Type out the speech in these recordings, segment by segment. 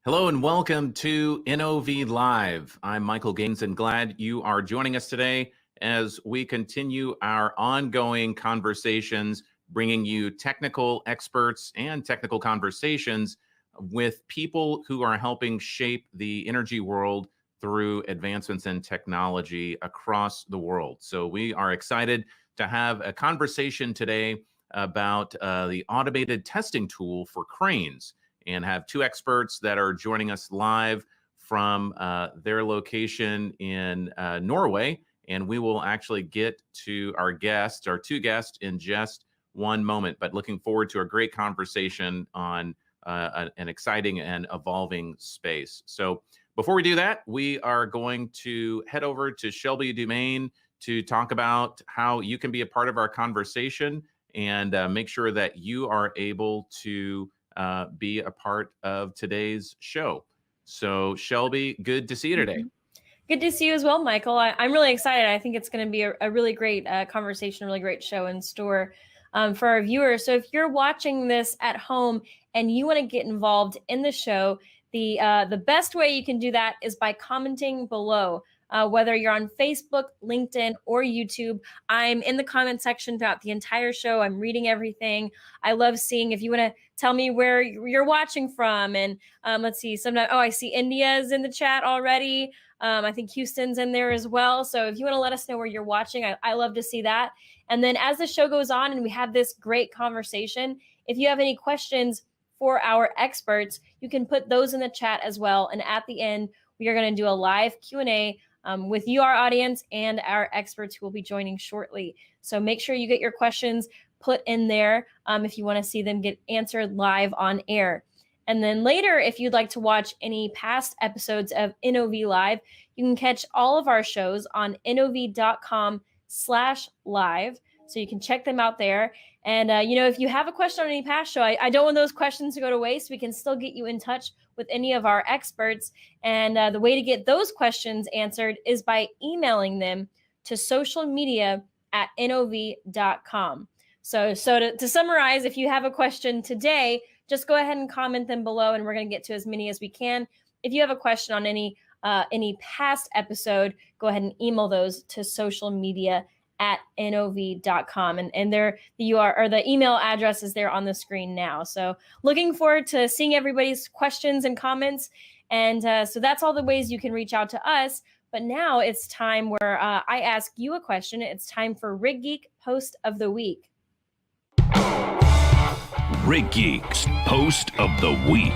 Hello and welcome to NOV Live. I'm Michael Gaines and glad you are joining us today as we continue our ongoing conversations, bringing you technical experts and technical conversations with people who are helping shape the energy world through advancements in technology across the world. So we are excited to have a conversation today about the automated testing tool for cranes, and have two experts that are joining us live from their location in Norway. And we will actually get to our two guests in just one moment, but looking forward to a great conversation on an exciting and evolving space. So before we do that, we are going to head over to Shelby Dumaine to talk about how you can be a part of our conversation and make sure that you are able to be a part of today's show. So Shelby, good to see you today. Good to see you as well, Michael. I'm really excited. I think it's going to be a really great conversation, a really great show in store for our viewers. So if you're watching this at home and you want to get involved in the show, the best way you can do that is by commenting below. Whether you're on Facebook, LinkedIn, or YouTube, I'm in the comment section throughout the entire show. I'm reading everything. I love seeing if you want to tell me where you're watching from. And let's see, sometimes, I see India's in the chat already. I think Houston's in there as well. So if you want to let us know where you're watching, I love to see that. And then as the show goes on and we have this great conversation, if you have any questions for our experts, you can put those in the chat as well. And at the end, we are going to do a live Q&A with you, our audience, and our experts who will be joining shortly. So make sure you get your questions put in there if you want to see them get answered live on air. And then later, if you'd like to watch any past episodes of NOV Live, you can catch all of our shows on nov.com/live. So you can check them out there. And, if you have a question on any past show, I don't want those questions to go to waste. We can still get you in touch with any of our experts. And the way to get those questions answered is by emailing them to socialmedia@nov.com. So to summarize, if you have a question today, just go ahead and comment them below, and we're going to get to as many as we can. If you have a question on any past episode, go ahead and email those to socialmedia@nov.com. And there the URL or the email address is there on the screen now. So looking forward to seeing everybody's questions and comments. And so that's all the ways you can reach out to us. But now it's time where I ask you a question. It's time for Rig Geek Post of the Week. Rig Geek's Post of the Week.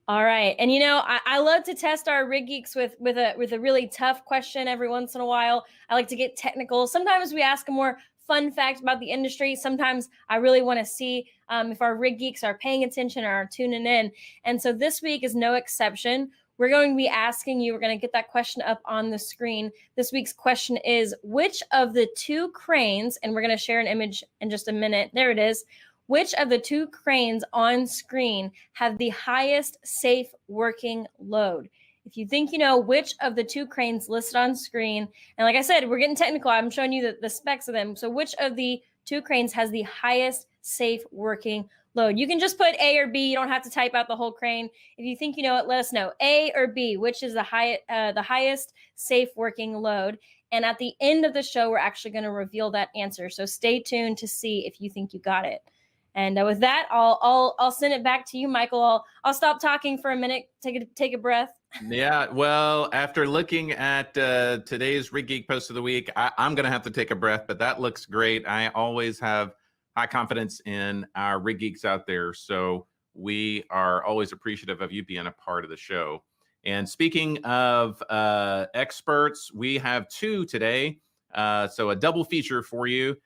All right. And, I love to test our Rig Geeks with a really tough question every once in a while. I like to get technical. Sometimes we ask a more fun fact about the industry. Sometimes I really want to see if our Rig Geeks are paying attention or are tuning in. And so this week is no exception. We're going to be asking you, we're going to get that question up on the screen. This week's question is, which of the two cranes, and we're going to share an image in just a minute. There it is. Which of the two cranes on screen have the highest safe working load? If you think you know which of the two cranes listed on screen, and like I said, we're getting technical. I'm showing you the specs of them. So which of the two cranes has the highest safe working load? You can just put A or B. You don't have to type out the whole crane. If you think you know it, let us know. A or B, which is the highest safe working load? And at the end of the show, we're actually going to reveal that answer. So stay tuned to see if you think you got it. And with that, I'll send it back to you, Michael. I'll stop talking for a minute. Take a breath. Yeah, well, after looking at today's Rig Geek Post of the Week, I'm going to have to take a breath, but that looks great. I always have high confidence in our Rig Geeks out there, so we are always appreciative of you being a part of the show. And speaking of experts, we have two today, so a double feature for you.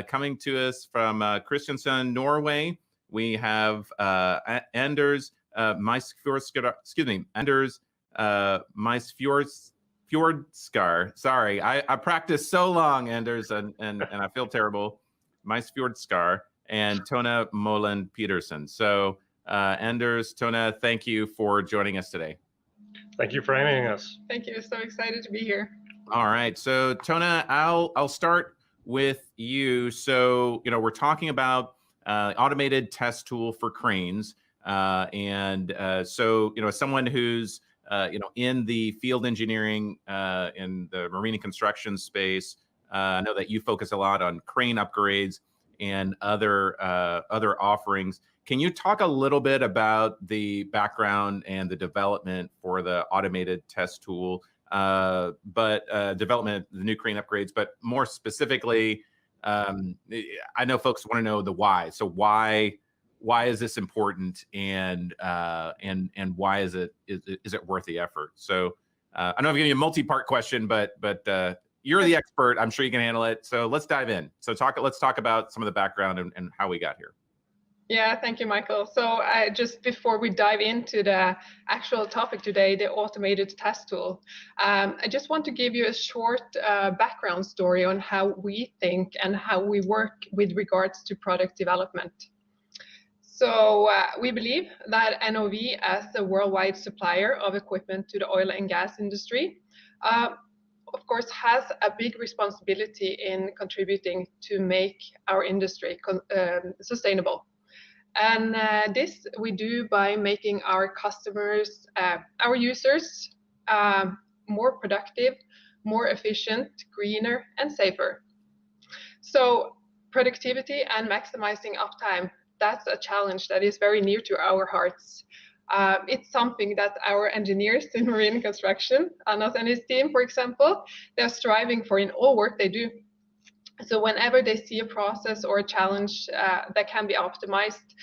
Coming to us from Kristiansand, Norway, we have Anders Meisfjordskar. Anders Meisfjordskar. Sorry, I practiced so long, Anders, and I feel terrible. Meisfjordskar and Tone Moland Pedersen. So, Anders, Tone, thank you for joining us today. Thank you for having us. Thank you. So excited to be here. All right. So, Tone, I'll start with you. So, we're talking about automated test tool for cranes. So, as someone who's, in the field engineering in the marine and construction space, I know that you focus a lot on crane upgrades and other offerings. Can you talk a little bit about the background and the development for the automated test tool, development, the new crane upgrades, but more specifically, I know folks want to know the why. So why is this important, and why is it worth the effort? So I know I'm giving you a multi-part question, but you're the expert. I'm sure you can handle it. So let's dive in. So let's talk about some of the background and how we got here. Yeah, thank you, Michael. So just before we dive into the actual topic today, the automated test tool, I just want to give you a short background story on how we think and how we work with regards to product development. So we believe that NOV, as a worldwide supplier of equipment to the oil and gas industry, of course, has a big responsibility in contributing to make our industry sustainable. And this we do by making our customers, our users, more productive, more efficient, greener, and safer. So productivity and maximizing uptime, that's a challenge that is very near to our hearts. It's something that our engineers in marine construction, Anas and his team, for example, they're striving for in all work they do. So whenever they see a process or a challenge that can be optimized,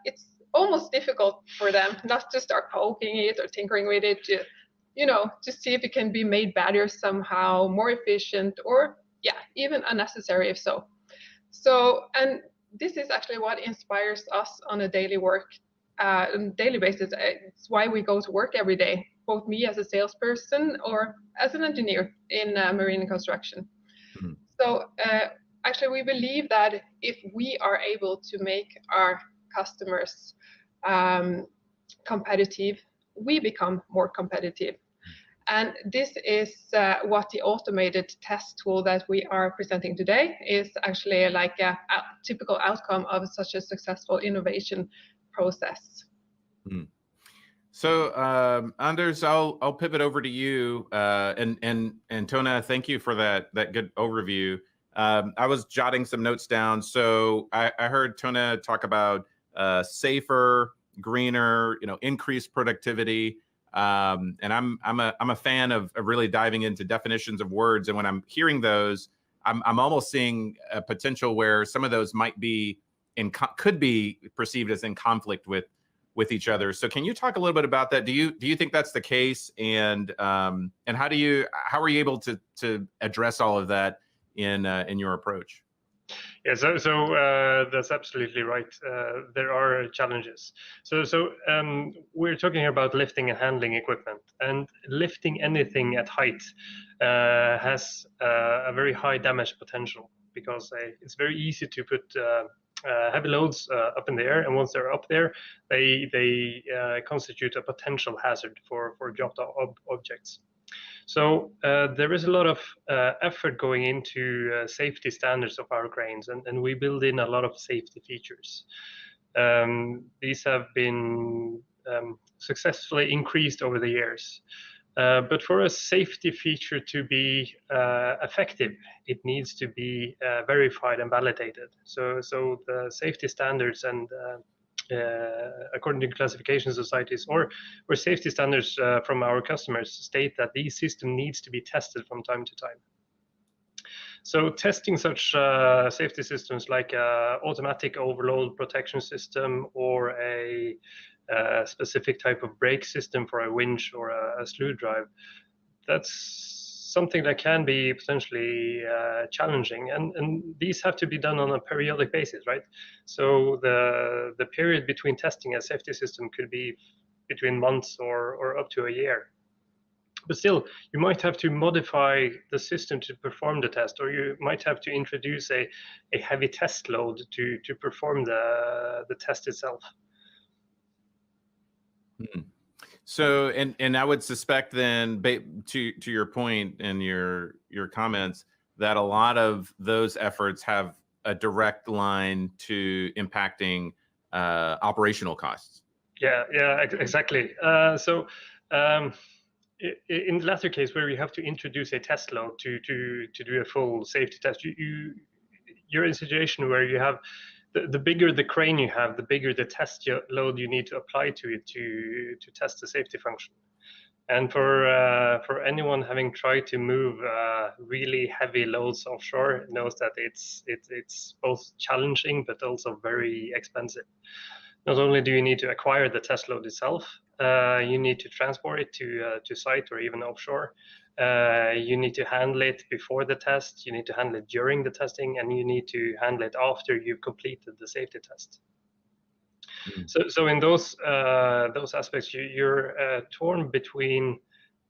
it's almost difficult for them not to start poking it or tinkering with it, to see if it can be made better somehow, more efficient, or even unnecessary if so. And this is actually what inspires us on a daily basis. It's why we go to work every day, both me as a salesperson or as an engineer in marine and construction. Mm-hmm. So actually, we believe that if we are able to make our customers competitive, we become more competitive. And this is what the automated test tool that we are presenting today is actually like a typical outcome of such a successful innovation process. Mm. So Anders, I'll pivot over to you, and Tona, thank you for that good overview. I was jotting some notes down. So I heard Tona talk about safer, greener, increased productivity. And I'm a fan of really diving into definitions of words. And when I'm hearing those, I'm almost seeing a potential where some of those might be could be perceived as in conflict with each other. So can you talk a little bit about that? Do you think that's the case? And how are you able to address all of that in your approach? Yeah, so that's absolutely right. There are challenges. So we're talking about lifting and handling equipment, and lifting anything at height has a very high damage potential, because it's very easy to put heavy loads up in the air, and once they're up there, they constitute a potential hazard for dropped objects. So there is a lot of effort going into safety standards of our cranes, and we build in a lot of safety features. These have been successfully increased over the years. But for a safety feature to be effective, it needs to be verified and validated. So the safety standards and according to classification societies or safety standards from our customers state that these systems needs to be tested from time to time. So testing such safety systems like automatic overload protection system or a specific type of brake system for a winch or a slew drive, that's something that can be potentially challenging, and these have to be done on a periodic basis, right? So the period between testing a safety system could be between months or up to a year. But still, you might have to modify the system to perform the test, or you might have to introduce a heavy test load to perform the test itself. Hmm. So, and I would suspect then, to your point and your comments, that a lot of those efforts have a direct line to impacting operational costs. Yeah, exactly. In the latter case, where you have to introduce a test load to do a full safety test, you're in a situation where you have the bigger the crane you have, the bigger the test load you need to apply to it to test the safety function. And for anyone having tried to move really heavy loads offshore knows that it's both challenging but also very expensive. Not only do you need to acquire the test load itself, you need to transport it to site or even offshore. You need to handle it before the test, you need to handle it during the testing, and you need to handle it after you've completed the safety test. So in those aspects, you're torn between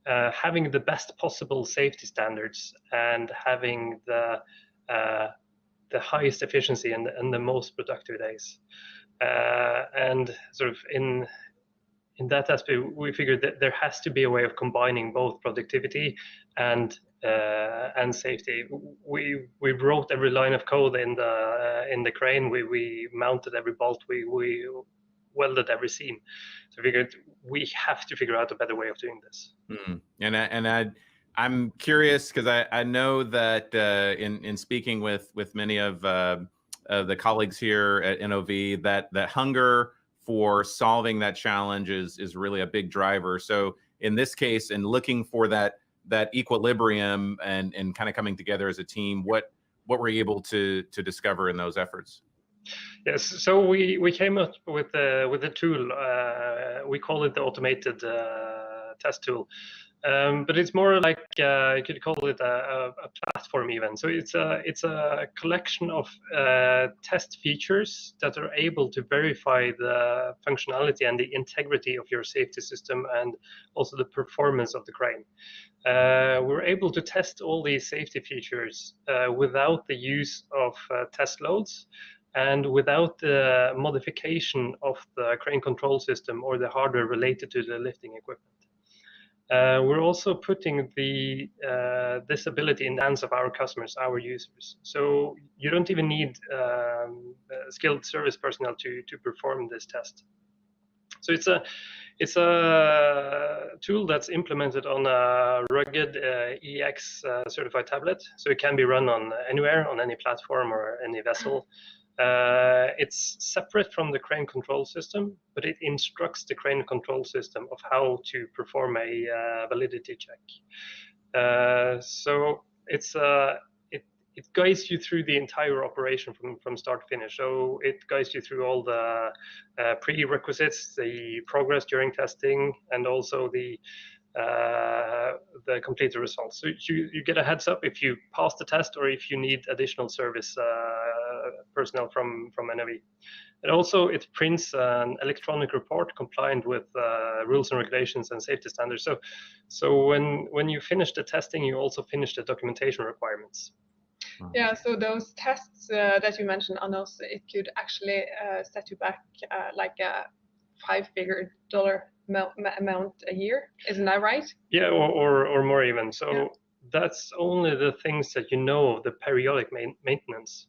having the best possible safety standards and having the highest efficiency and the most productive days. And sort of in that aspect, we figured that there has to be a way of combining both productivity and safety. We wrote every line of code in the crane. We mounted every bolt. We welded every seam. So we figured we have to figure out a better way of doing this. I'm curious because I know that in speaking with many of the colleagues here at NOV, that hunger for solving that challenge is really a big driver. So in this case, in looking for that equilibrium and kind of coming together as a team, what were you able to discover in those efforts? Yes, so we came up with a tool. We call it the automated test tool. But it's more like you could call it a platform even. So it's a collection of test features that are able to verify the functionality and the integrity of your safety system and also the performance of the crane. We're able to test all these safety features without the use of test loads and without the modification of the crane control system or the hardware related to the lifting equipment. We're also putting this ability in the hands of our customers, our users. So you don't even need skilled service personnel to perform this test. So it's a tool that's implemented on a rugged EX certified tablet. So it can be run on anywhere, on any platform or any vessel. It's separate from the crane control system, but it instructs the crane control system of how to perform a validity check. So it guides you through the entire operation from start to finish. So it guides you through all the prerequisites, the progress during testing, and also the completed results. So you get a heads up if you pass the test or if you need additional service personnel from NOV. And also it prints an electronic report compliant with rules and regulations and safety standards. So when you finish the testing, you also finish the documentation requirements. Yeah, so those tests that you mentioned, Anders, it could actually set you back like a $5-figure amount a year. Isn't that right? Yeah, or more even. So yeah. That's only the things that you know, the periodic maintenance.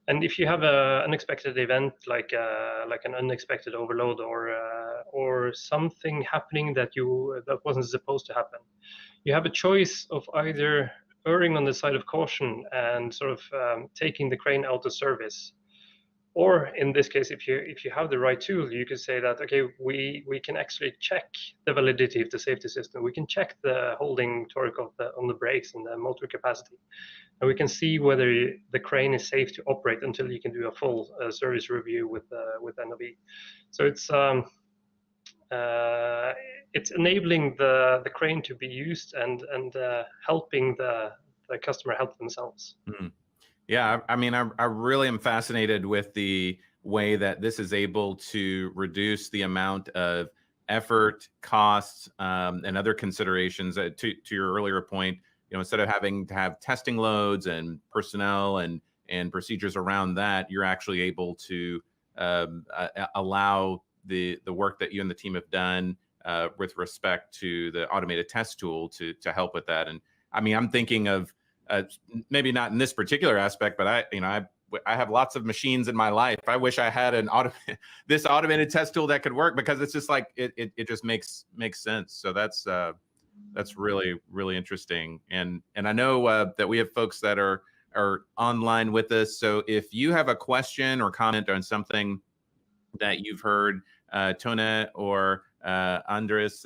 And if you have an unexpected event like an unexpected overload or something happening that wasn't supposed to happen, you have a choice of either erring on the side of caution and sort of taking the crane out of service, or in this case, if you have the right tool, you could say that, okay, we can actually check the validity of the safety system. We can check the holding torque on the brakes and the motor capacity, and we can see whether the crane is safe to operate until you can do a full service review with NOV. So it's enabling the crane to be used and helping the customer help themselves. Mm-hmm. Yeah, I mean, I really am fascinated with the way that this is able to reduce the amount of effort, costs, and other considerations. To your earlier point, instead of having to have testing loads and personnel and procedures around that, you're actually able to allow the work that you and the team have done with respect to the automated test tool to help with that. And I mean, I'm thinking of maybe not in this particular aspect, but I've I have lots of machines in my life. I wish I had this automated test tool that could work, because it's just like it just makes sense. So that's really, really interesting. And I know that we have folks that are online with us. So if you have a question or comment on something that you've heard Tone or Anders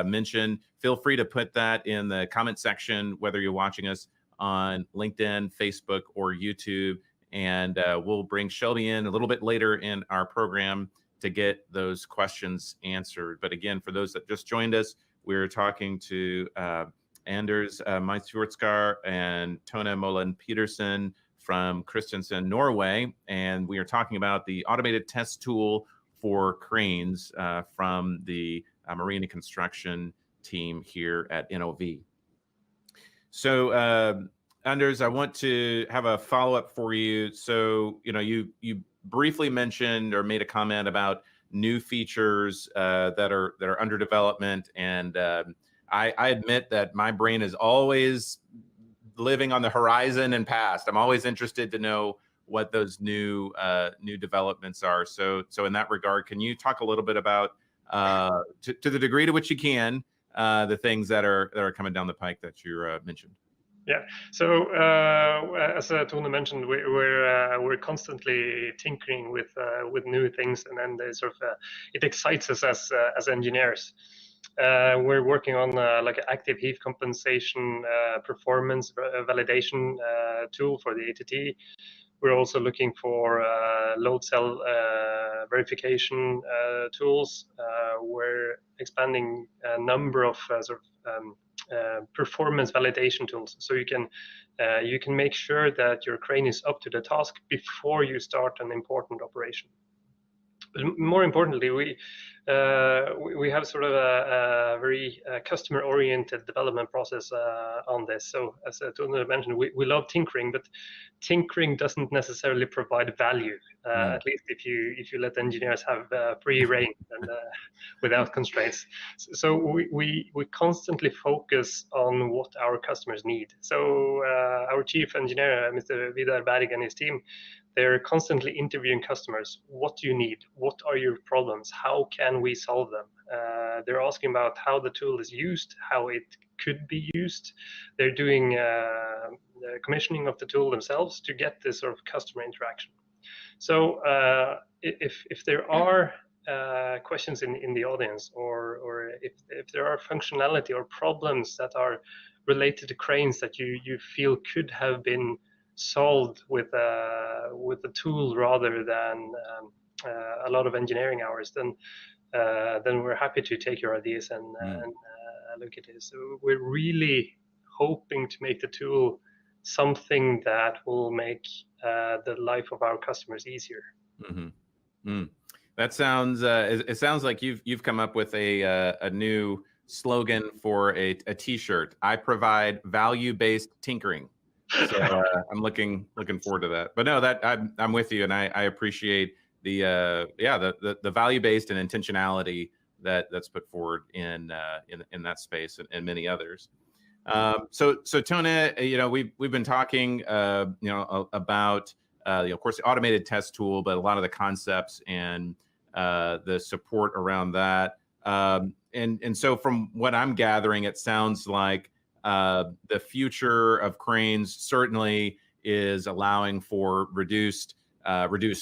mention, feel free to put that in the comment section, whether you're watching us on LinkedIn, Facebook, or YouTube. And we'll bring Shelby in a little bit later in our program to get those questions answered. But again, for those that just joined us, we're talking to Anders Meisfjordskar and Tone Moland Pedersen from Kristiansand, Norway. And we are talking about the automated test tool for cranes from the marine and construction team here at NOV. So Anders, I want to have a follow-up for you. So, you briefly mentioned or made a comment about new features that are under development. And I admit that my brain is always living on the horizon and past. I'm always interested to know what those new developments are. So in that regard, can you talk a little bit about, to the degree to which you can, the things that are coming down the pike that you mentioned? Yeah. So as Tone mentioned, we're constantly tinkering with new things, and then there's it excites us as engineers. We're working on like an active heave compensation performance validation tool for the ATT. We're also looking for load cell verification tools. We're expanding a number of performance validation tools, so you can make sure that your crane is up to the task before you start an important operation. But more importantly, we have sort of a very customer-oriented development process on this. So as Tone mentioned, we love tinkering, but tinkering doesn't necessarily provide value. At least if you let engineers have free rein and without constraints. So we constantly focus on what our customers need. So our chief engineer, Mr. Vidar Berg, and his team, they're constantly interviewing customers. What do you need? What are your problems? How can we solve them? They're asking about how the tool is used, how it could be used. They're doing the commissioning of the tool themselves to get this sort of customer interaction. So if there are questions in the audience, or if there are functionality or problems that are related to cranes that you feel could have been solved with a tool rather than a lot of engineering hours, then we're happy to take your ideas and look at it. So we're really hoping to make the tool something that will make the life of our customers easier. Mm-hmm. That sounds. It sounds like you've come up with a new slogan for a T-shirt. I provide value-based tinkering. So I'm looking forward to that. But no, that I'm with you, and I appreciate the value-based and intentionality that's put forward in that space and many others. So Tone, we've been talking about of course the automated test tool, but a lot of the concepts and the support around that. And so from what I'm gathering, it sounds like the future of cranes certainly is allowing for reduced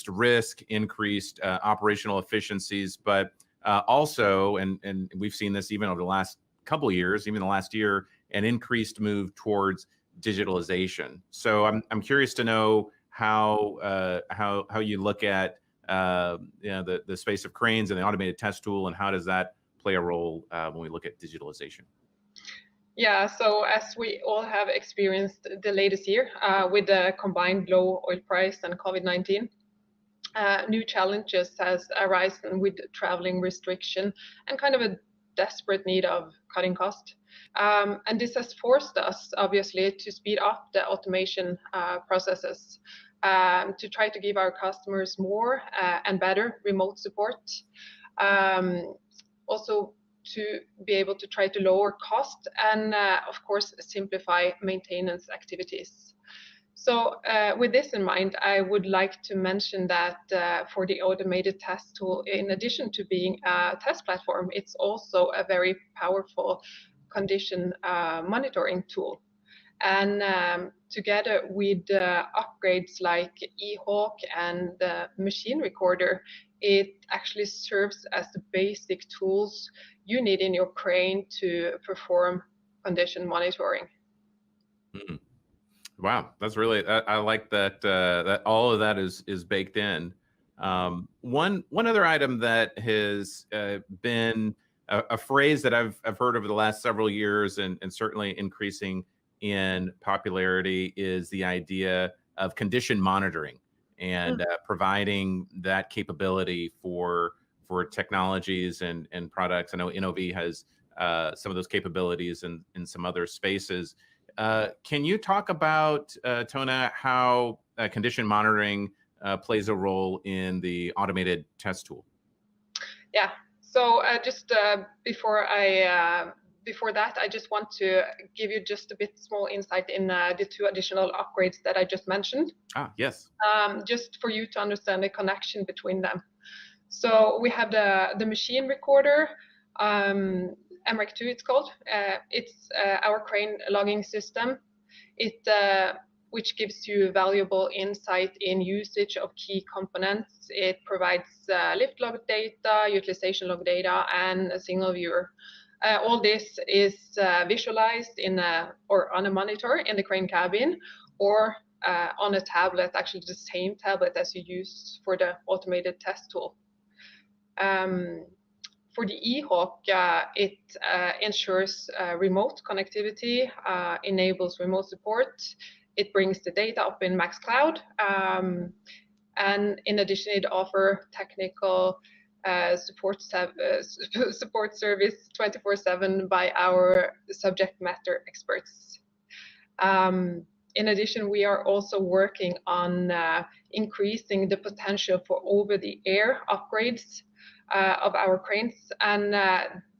risk, increased operational efficiencies, but also, and we've seen this even over the last couple of years, even the last year, an increased move towards digitalization. So I'm curious to know how you look at the space of cranes and the automated test tool, and how does that play a role when we look at digitalization? Yeah, so as we all have experienced the latest year with the combined low oil price and COVID-19, new challenges has arisen with traveling restriction and kind of a desperate need of cutting cost. And this has forced us, obviously, to speed up the automation processes to try to give our customers more and better remote support. Also, to be able to try to lower cost and, of course, simplify maintenance activities. So with this in mind, I would like to mention that for the automated test tool, in addition to being a test platform, it's also a very powerful condition monitoring tool. And together with upgrades like eHawk and the machine recorder, it actually serves as the basic tools you need in your crane to perform condition monitoring. Mm. Wow, that's really, I like that, that all of that is baked in. One other item that has been a phrase that I've heard over the last several years and certainly increasing in popularity is the idea of condition monitoring and providing that capability for technologies and products. I know NOV has some of those capabilities in some other spaces. Can you talk about, Tona, how condition monitoring plays a role in the automated test tool? Yeah, so just before that, I just want to give you just a bit small insight in the two additional upgrades that I just mentioned. Ah, yes. Just for you to understand the connection between them. So we have the machine recorder, MREC2 it's called. It's our crane logging system. Which gives you valuable insight in usage of key components. It provides lift log data, utilization log data, and a signal viewer. All this is visualized on a monitor in the crane cabin or on a tablet, actually the same tablet as you use for the automated test tool. For the eHawk, it ensures remote connectivity, enables remote support. It brings the data up in Max Cloud. And in addition, it offers technical support service 24/7 by our subject matter experts. In addition, we are also working on increasing the potential for over-the-air upgrades of our cranes, and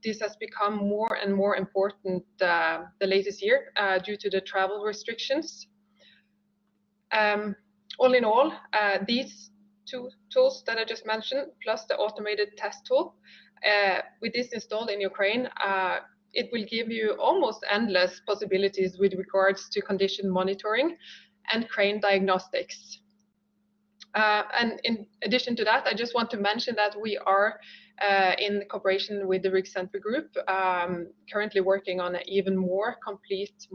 this has become more and more important the latest year due to the travel restrictions. All in all, these two tools that I just mentioned, plus the automated test tool, with this installed in your crane, it will give you almost endless possibilities with regards to condition monitoring and crane diagnostics. And in addition to that, I just want to mention that we are in cooperation with the Rig Center Group, currently working on an even more complete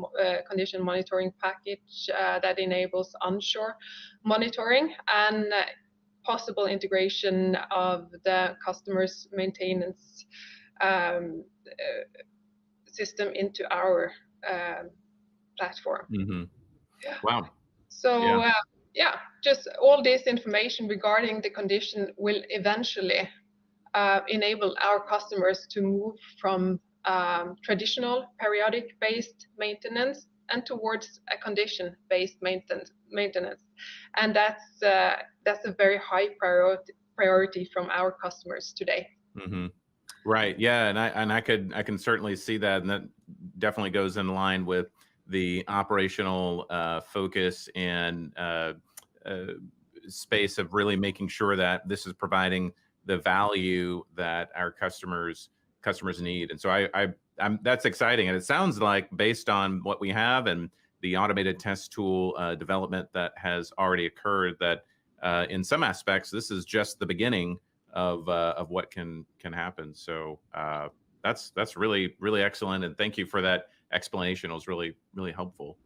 condition monitoring package that enables onshore monitoring and possible integration of the customer's maintenance system into our platform. Mm-hmm. Wow. So yeah, just all this information regarding the condition will eventually enable our customers to move from traditional periodic-based maintenance and towards a condition-based maintenance. And that's a very high priority from our customers today. Mm-hmm. Right. Yeah, and I can certainly see that, and that definitely goes in line with the operational focus and space of really making sure that this is providing the value that our customers need. And so I'm that's exciting, and it sounds like based on what we have and the automated test tool development that has already occurred, that in some aspects this is just the beginning of what can happen. So that's really excellent, and thank you for that explanation. It was really helpful.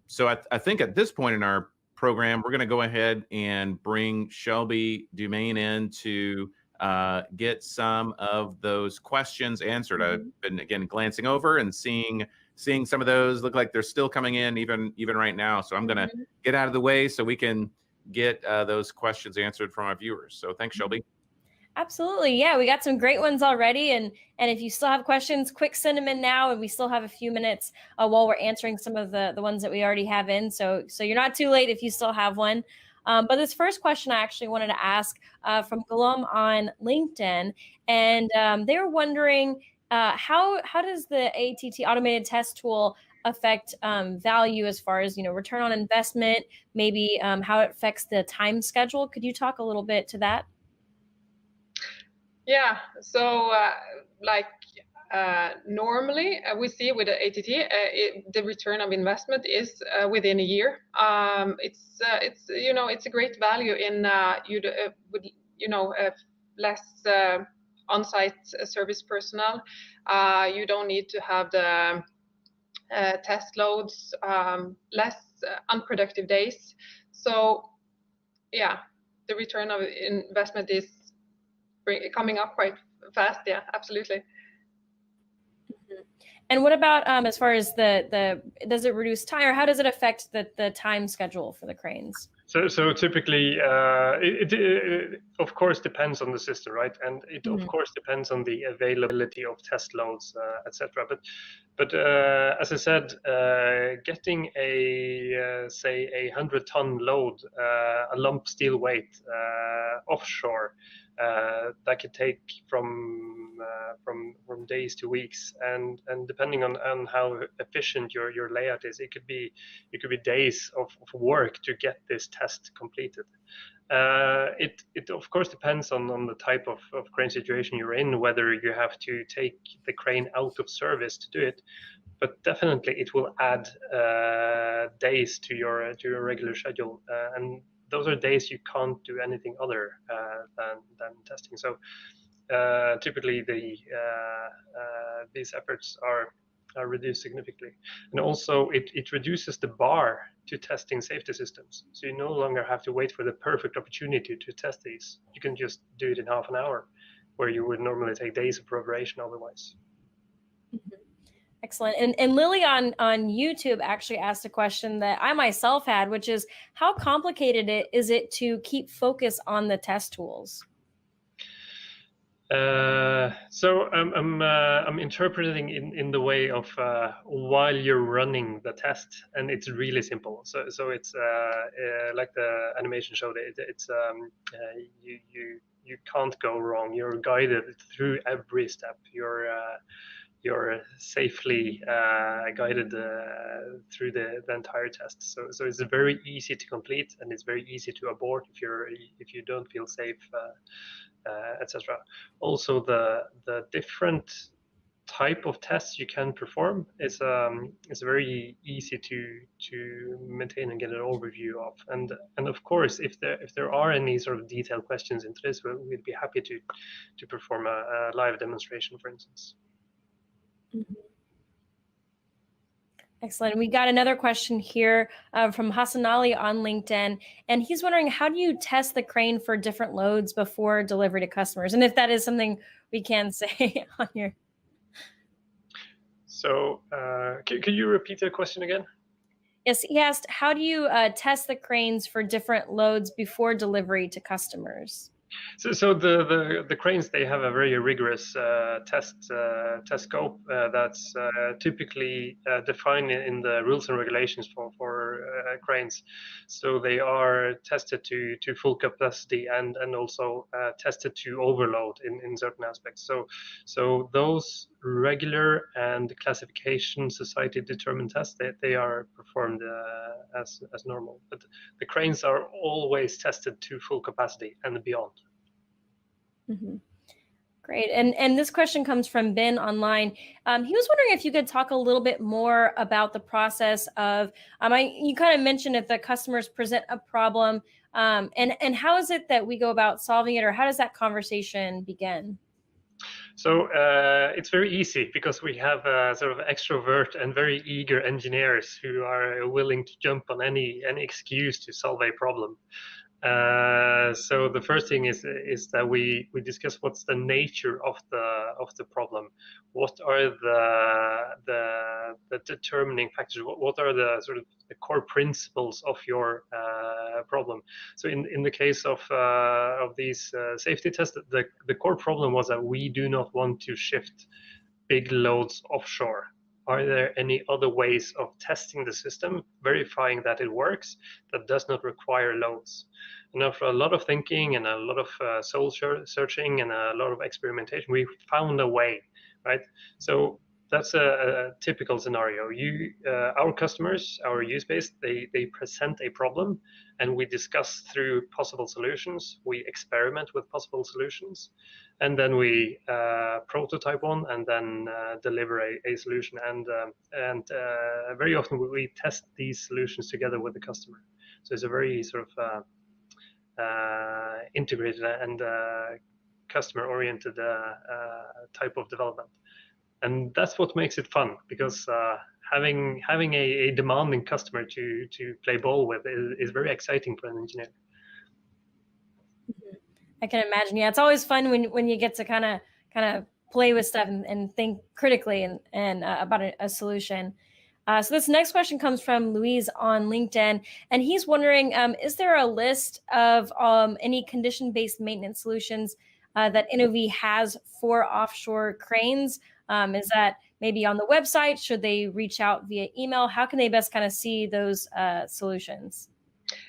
So I think at this point in our program, we're going to go ahead and bring Shelby Dumaine in to get some of those questions answered. I've been again glancing over and seeing some of those look like they're still coming in even right now. So I'm going to get out of the way so we can get those questions answered from our viewers. So thanks, Shelby. Absolutely. Yeah, we got some great ones already. And if you still have questions, quick send them in now. And we still have a few minutes while we're answering some of the ones that we already have in. So you're not too late if you still have one. But this first question I actually wanted to ask from Gulam on LinkedIn. And they were wondering, how does the ATT automated test tool affect value as far as, return on investment, maybe how it affects the time schedule. Could you talk a little bit to that? Yeah, so normally we see with the ATT, the return of investment is within a year. It's a great value in with less on-site service personnel. You don't need to have the test loads, less unproductive days. So yeah, the return of investment is coming up quite fast. Yeah, absolutely. And what about as far as the does it reduce time, or how does it affect the time schedule for the cranes? So typically, it of course depends on the system, right? And it of course depends on the availability of test loads, etc. But as I said, getting say a 100-ton load, a lump steel weight offshore, that could take from days to weeks, and depending on how efficient your layout is, it could be days of work to get this test completed. It of course depends on the type of crane situation you're in, whether you have to take the crane out of service to do it. But definitely it will add days to your regular schedule, and those are days you can't do anything other than testing. So typically these efforts are reduced significantly, and also it reduces the bar to testing safety systems. So you no longer have to wait for the perfect opportunity to test these. You can just do it in half an hour, where you would normally take days of preparation otherwise. Excellent. And Lily on YouTube actually asked a question that I myself had, which is, how complicated is it to keep focus on the test tools? So I'm interpreting in the way of while you're running the test, and it's really simple. So it's like the animation showed. It's you can't go wrong. You're guided through every step. You're safely guided through the entire test. So it's very easy to complete, and it's very easy to abort if you don't feel safe, etc. Also, the different type of tests you can perform is very easy to maintain and get an overview of. And of course, if there are any sort of detailed questions into this, we'd be happy to perform a live demonstration, for instance. Excellent. We got another question here from Hassan Ali on LinkedIn, and he's wondering, how do you test the crane for different loads before delivery to customers? And if that is something we can say on here. So could you repeat the question again? Yes, he asked, how do you test the cranes for different loads before delivery to customers? So the cranes, they have a very rigorous test scope that's typically defined in the rules and regulations for cranes. So they are tested to full capacity and also tested to overload in certain aspects. So those regular and classification society determined tests, they are performed as normal. But the cranes are always tested to full capacity and beyond. Great. And this question comes from Ben online. He was wondering if you could talk a little bit more about the process of, you kind of mentioned if the customers present a problem, and how is it that we go about solving it, or how does that conversation begin? So it's very easy, because we have sort of extrovert and very eager engineers who are willing to jump on any excuse to solve a problem. So the first thing is that we discuss what's the nature of the problem, what are the determining factors, what are the sort of the core principles of your problem. So in the case of these safety tests, the core problem was that we do not want to shift big loads offshore. Are there any other ways of testing the system, verifying that it works, that does not require loads? And after a lot of thinking and a lot of soul searching and a lot of experimentation, we found a way, right? So that's a typical scenario. Our customers, our use base, they present a problem, and we discuss through possible solutions. We experiment with possible solutions, and then we prototype one, and then deliver a solution. And very often we test these solutions together with the customer. So it's a very sort of integrated and customer-oriented type of development. And that's what makes it fun, because having a demanding customer to play ball with is very exciting for an engineer. I can imagine. Yeah, it's always fun when you get to kind of play with stuff and think critically and about a solution. So this next question comes from Louise on LinkedIn, and he's wondering, is there a list of any condition-based maintenance solutions that NOV has for offshore cranes? Is that maybe on the website? Should they reach out via email? How can they best kind of see those solutions?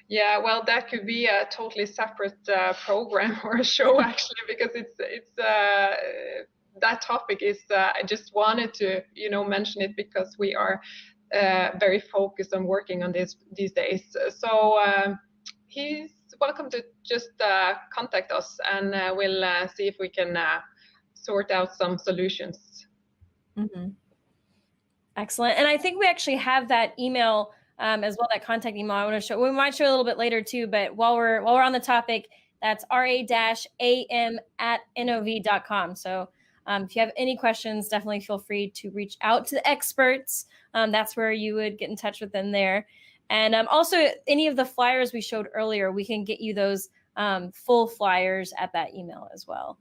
Yeah, well, that could be a totally separate program or a show, actually, because it's that topic is. I just wanted to mention it because we are very focused on working on this these days. So he's welcome to just contact us, and we'll see if we can sort out some solutions. Mm-hmm. Excellent. And I think we actually have that email as well, that contact email. I want to show. We might show a little bit later too, but while we're on the topic, that's ra-am@nov.com. So if you have any questions, definitely feel free to reach out to the experts. That's where you would get in touch with them there. And also, any of the flyers we showed earlier, we can get you those full flyers at that email as well.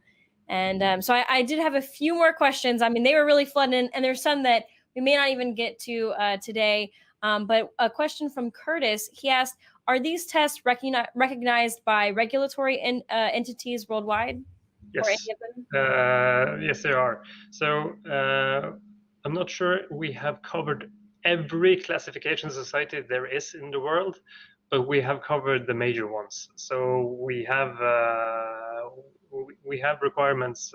And so I did have a few more questions. I mean, they were really fun, and there's some that we may not even get to today. But a question from Curtis, he asked, are these tests recognized by regulatory entities worldwide? Yes, yes, they are. So I'm not sure we have covered every classification society there is in the world, but we have covered the major ones. So we have requirements,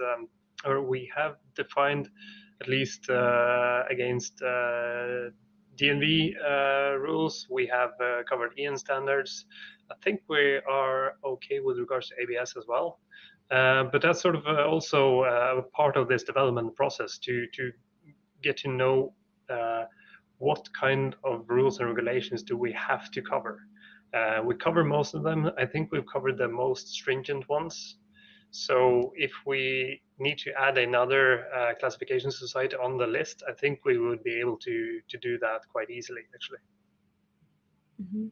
or we have defined at least against DNV rules. We have covered EN standards. I think we are okay with regards to ABS as well. But that's sort of also a part of this development process to get to know what kind of rules and regulations do we have to cover. We cover most of them. I think we've covered the most stringent ones. So if we need to add another classification society on the list, I think we would be able to do that quite easily, actually. Mm-hmm.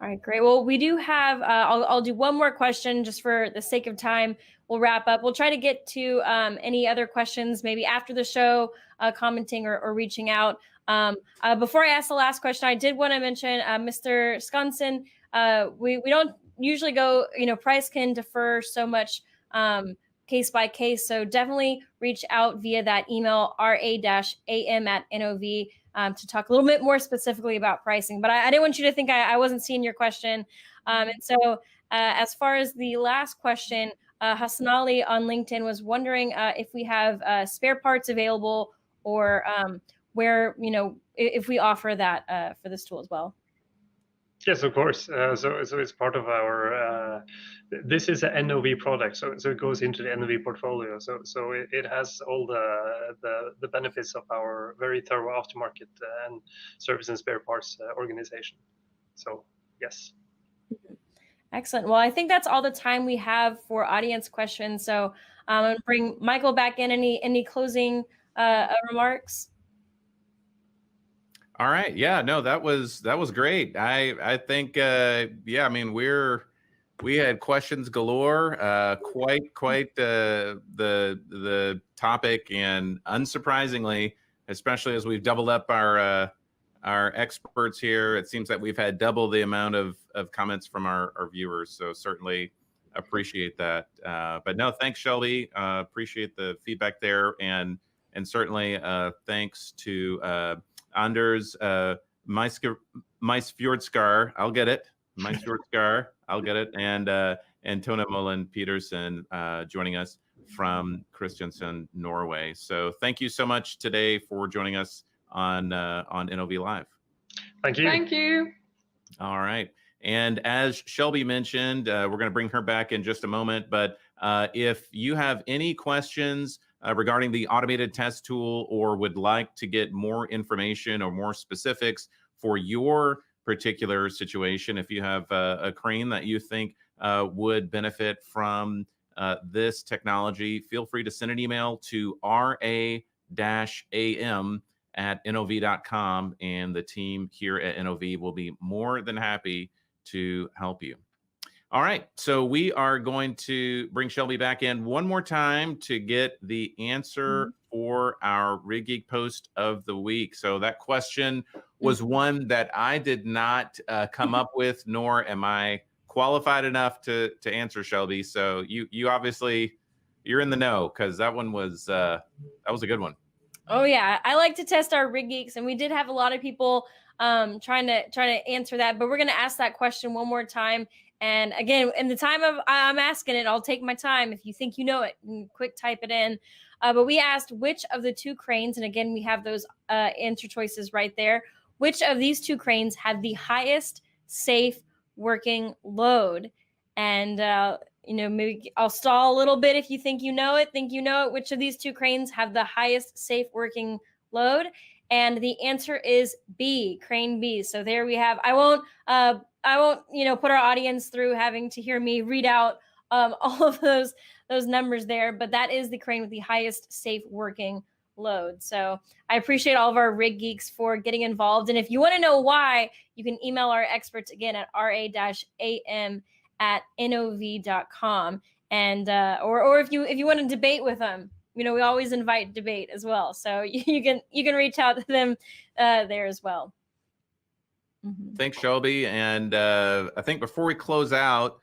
All right, great. Well, we do have, I'll do one more question just for the sake of time. We'll wrap up. We'll try to get to any other questions maybe after the show, commenting or reaching out. Before I ask the last question, I did want to mention, Mr. Skansen, we don't usually go, price can differ so much case by case. So definitely reach out via that email, ra-am@nov, to talk a little bit more specifically about pricing. But I didn't want you to think I wasn't seeing your question. And so as far as the last question, Hassan Ali on LinkedIn was wondering if we have spare parts available, or where, if we offer that for this tool as well. Yes, of course. So it's part of our. This is an NOV product, so it goes into the NOV portfolio. So it has all the benefits of our very thorough aftermarket and service and spare parts organization. So yes. Excellent. Well, I think that's all the time we have for audience questions. So I'm going to bring Michael back in. Any closing remarks? All right. Yeah, no, that was great. I think, I mean, we had questions galore, quite the topic, and unsurprisingly, especially as we've doubled up our experts here, it seems that we've had double the amount of comments from our viewers. So certainly appreciate that. But no, thanks, Shelby. Appreciate the feedback there, and certainly thanks to Anders Meisfjordskar, I'll get it. Meisfjordskar, I'll get it. And Tona Moland Pedersen joining us. from Kristiansand, Norway. So thank you so much today for joining us on NOV Live. Thank you. Thank you. All right. And as Shelby mentioned, we're going to bring her back in just a moment. But if you have any questions regarding the automated test tool, or would like to get more information or more specifics for your particular situation, if you have a crane that you think would benefit from this technology, feel free to send an email to ra-am@nov.com, and the team here at NOV will be more than happy to help you. All right, so we are going to bring Shelby back in one more time to get the answer for our Rig Geek post of the week. So that question was one that I did not come up with, nor am I qualified enough to answer, Shelby. So you obviously, you're in the know, because that one was that was a good one. Oh yeah, I like to test our Rig Geeks, and we did have a lot of people trying to answer that, but we're going to ask that question one more time. And again, in the time of I'm asking it, I'll take my time. If you think you know it, quick type it in. But we asked which of the two cranes, and again, we have those answer choices right there. Which of these two cranes have the highest safe working load? And maybe I'll stall a little bit. If you think you know it, which of these two cranes have the highest safe working load? And the answer is B, crane B. So there we have. I won't put our audience through having to hear me read out all of those numbers there, but that is the crane with the highest safe working load. So I appreciate all of our Rig Geeks for getting involved. And if you want to know why, you can email our experts again at ra-am@nov.com. And or if you want to debate with them, we always invite debate as well. So you can reach out to them there as well. Thanks, Shelby. And I think before we close out,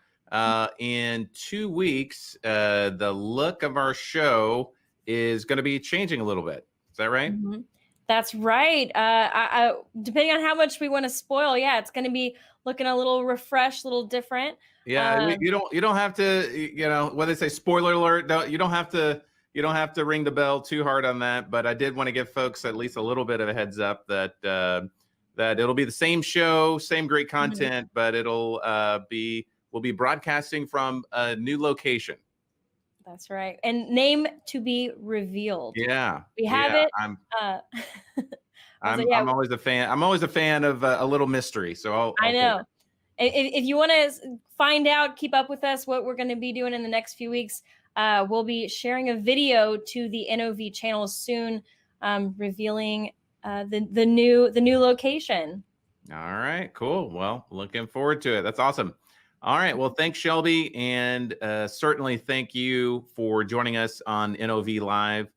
in 2 weeks, the look of our show is going to be changing a little bit. Is that right? That's right. Depending on how much we want to spoil, it's going to be looking a little refreshed, a little different. Yeah, you don't have to, when they say spoiler alert, you don't have to ring the bell too hard on that. But I did want to give folks at least a little bit of a heads up that it'll be the same show, same great content, but we'll be broadcasting from a new location. That's right. And name to be revealed. Yeah. We have it. I'm always a fan. I'm always a fan of a little mystery. So I know. If you want to find out, keep up with us, what we're going to be doing in the next few weeks, we'll be sharing a video to the NOV channel soon, revealing the new location. All right, cool. Well, looking forward to it. That's awesome. All right. Well, thanks, Shelby. And certainly thank you for joining us on NOV Live.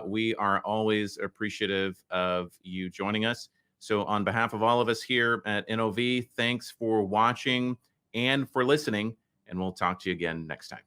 We are always appreciative of you joining us. So on behalf of all of us here at NOV, thanks for watching and for listening. And we'll talk to you again next time.